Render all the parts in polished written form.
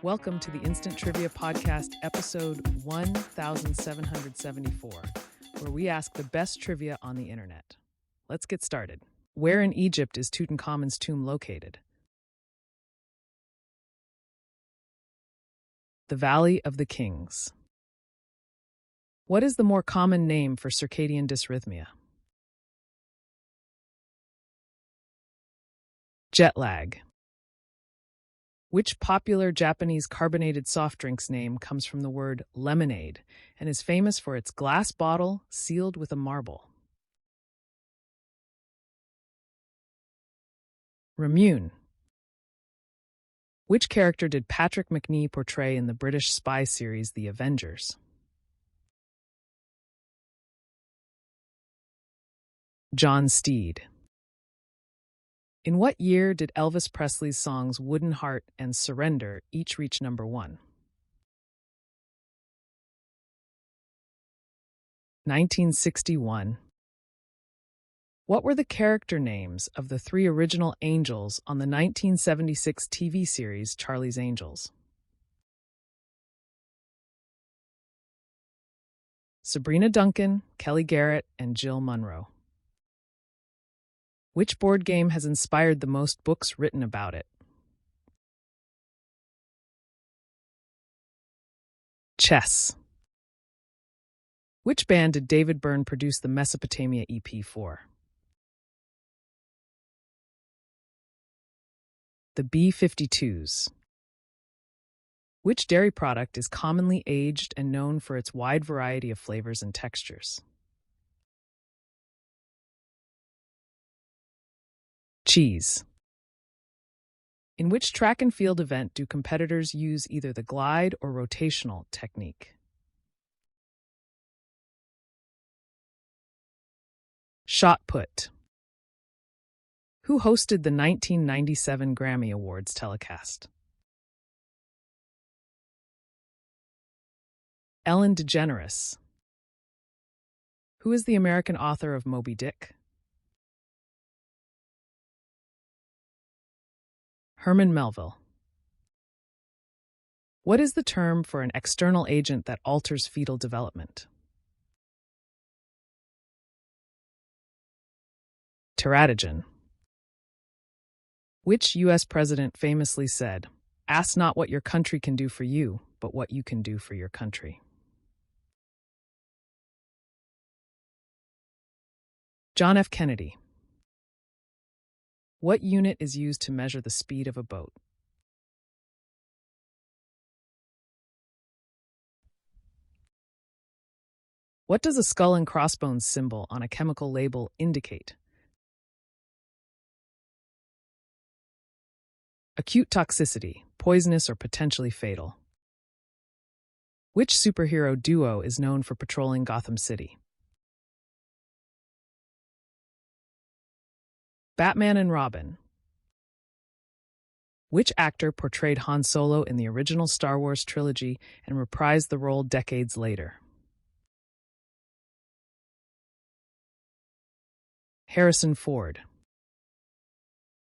Welcome to the Instant Trivia Podcast, episode 1774, where we ask the best trivia on the internet. Let's get started. Where in Egypt is Tutankhamun's tomb located? The Valley of the Kings. What is the more common name for circadian dysrhythmia? Jet lag. Which popular Japanese carbonated soft drink's name comes from the word lemonade and is famous for its glass bottle sealed with a marble? Ramune. Which character did Patrick Macnee portray in the British spy series The Avengers? John Steed. In what year did Elvis Presley's songs Wooden Heart and Surrender each reach number 1? 1961. What were the character names of the 3 original angels on the 1976 TV series Charlie's Angels? Sabrina Duncan, Kelly Garrett, and Jill Munro. Which board game has inspired the most books written about it? Chess. Which band did David Byrne produce the Mesopotamia EP for? The B-52s. Which dairy product is commonly aged and known for its wide variety of flavors and textures? Cheese. In which track and field event do competitors use either the glide or rotational technique? Shot put. Who hosted the 1997 Grammy Awards telecast? Ellen DeGeneres. Who is the American author of Moby Dick? Herman Melville. What is the term for an external agent that alters fetal development? Teratogen. Which U.S. president famously said, "Ask not what your country can do for you, but what you can do for your country"? John F. Kennedy. What unit is used to measure the speed of a boat? What does a skull and crossbones symbol on a chemical label indicate? Acute toxicity, poisonous or potentially fatal. Which superhero duo is known for patrolling Gotham City? Batman and Robin. Which actor portrayed Han Solo in the original Star Wars trilogy and reprised the role decades later? Harrison Ford.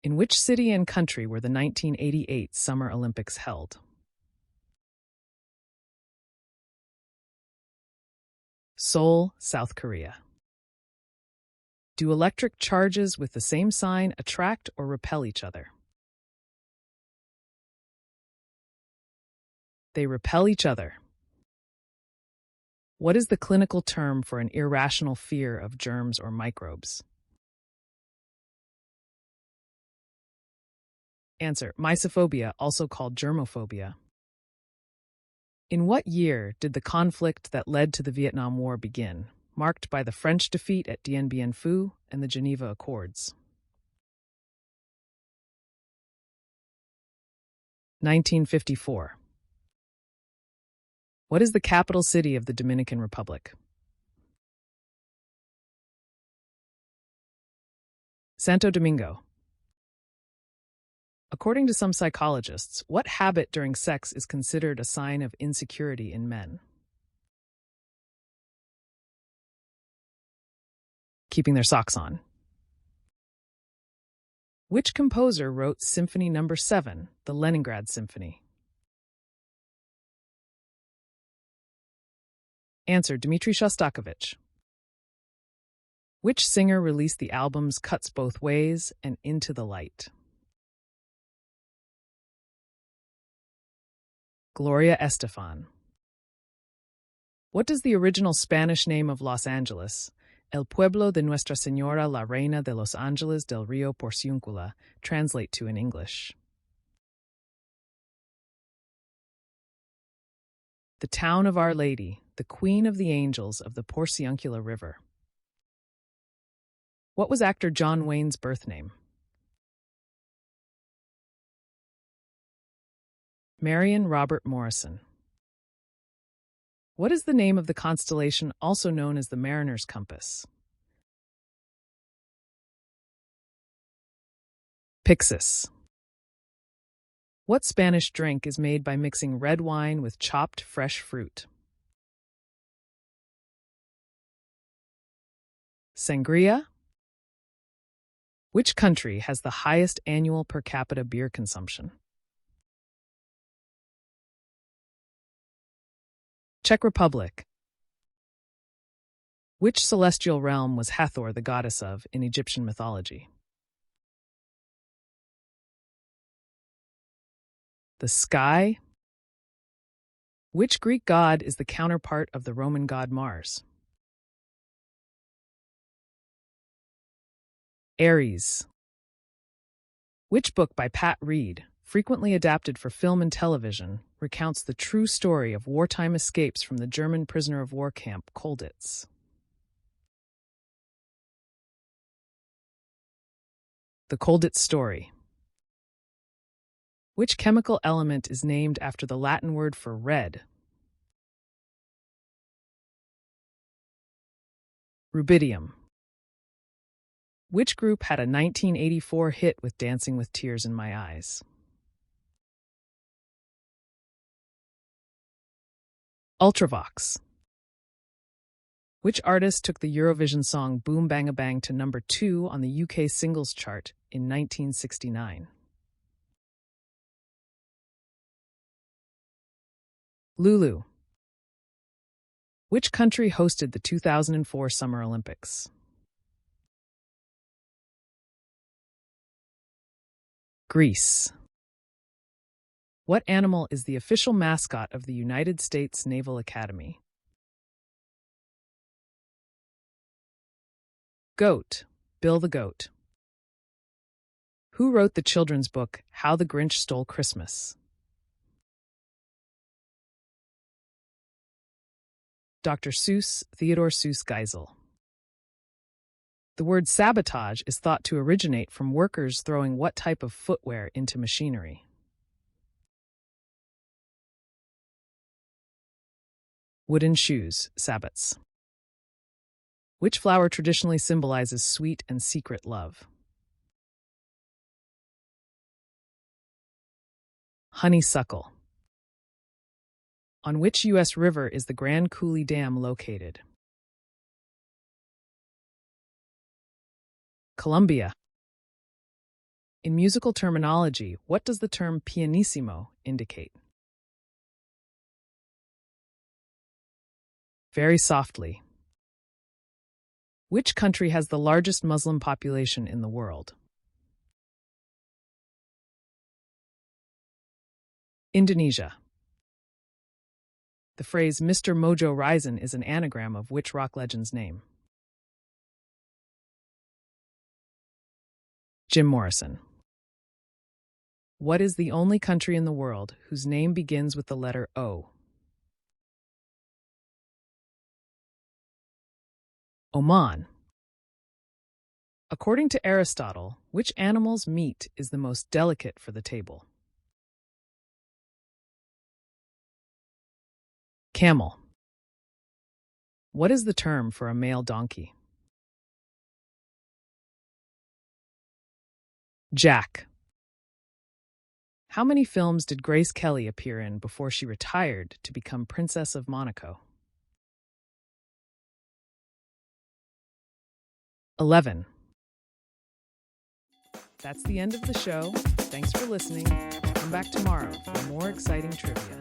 In which city and country were the 1988 Summer Olympics held? Seoul, South Korea. Do electric charges with the same sign attract or repel each other? They repel each other. What is the clinical term for an irrational fear of germs or microbes? Answer: mysophobia, also called germophobia. In what year did the conflict that led to the Vietnam War begin, marked by the French defeat at Dien Bien Phu and the Geneva Accords? 1954. What is the capital city of the Dominican Republic? Santo Domingo. According to some psychologists, what habit during sex is considered a sign of insecurity in men? Keeping their socks on. Which composer wrote Symphony No. 7, the Leningrad Symphony? Answer: Dmitry Shostakovich. Which singer released the albums Cuts Both Ways and Into the Light? Gloria Estefan. What does the original Spanish name of Los Angeles, El Pueblo de Nuestra Señora la Reina de Los Ángeles del Río Porciúncula, translate to in English? The town of Our Lady, the Queen of the Angels of the Porciuncula River. What was actor John Wayne's birth name? Marion Robert Morrison. What is the name of the constellation also known as the Mariner's Compass? Pyxis. What Spanish drink is made by mixing red wine with chopped fresh fruit? Sangria. Which country has the highest annual per capita beer consumption? Czech Republic. Which celestial realm was Hathor the goddess of in Egyptian mythology? The sky. Which Greek god is the counterpart of the Roman god Mars? Ares. Which book by Pat Reed, frequently adapted for film and television, recounts the true story of wartime escapes from the German prisoner of war camp Colditz? The Colditz Story. Which chemical element is named after the Latin word for red? Rubidium. Which group had a 1984 hit with Dancing with Tears in My Eyes? Ultravox. Which artist took the Eurovision song Boom Bang a Bang to number 2 on the UK singles chart in 1969? Lulu. Which country hosted the 2004 Summer Olympics? Greece. What animal is the official mascot of the United States Naval Academy? Goat. Bill the Goat. Who wrote the children's book How the Grinch Stole Christmas? Dr. Seuss, Theodore Seuss Geisel. The word sabotage is thought to originate from workers throwing what type of footwear into machinery? Wooden shoes, sabots. Which flower traditionally symbolizes sweet and secret love? Honeysuckle. On which U.S. river is the Grand Coulee Dam located? Columbia. In musical terminology, what does the term pianissimo indicate? Very softly. Which country has the largest Muslim population in the world? Indonesia. The phrase Mr. Mojo Rising is an anagram of which rock legend's name? Jim Morrison. What is the only country in the world whose name begins with the letter O? Oman. According to Aristotle, which animal's meat is the most delicate for the table? Camel. What is the term for a male donkey? Jack. How many films did Grace Kelly appear in before she retired to become Princess of Monaco? 11. That's the end of the show. Thanks for listening. Come back tomorrow for more exciting trivia.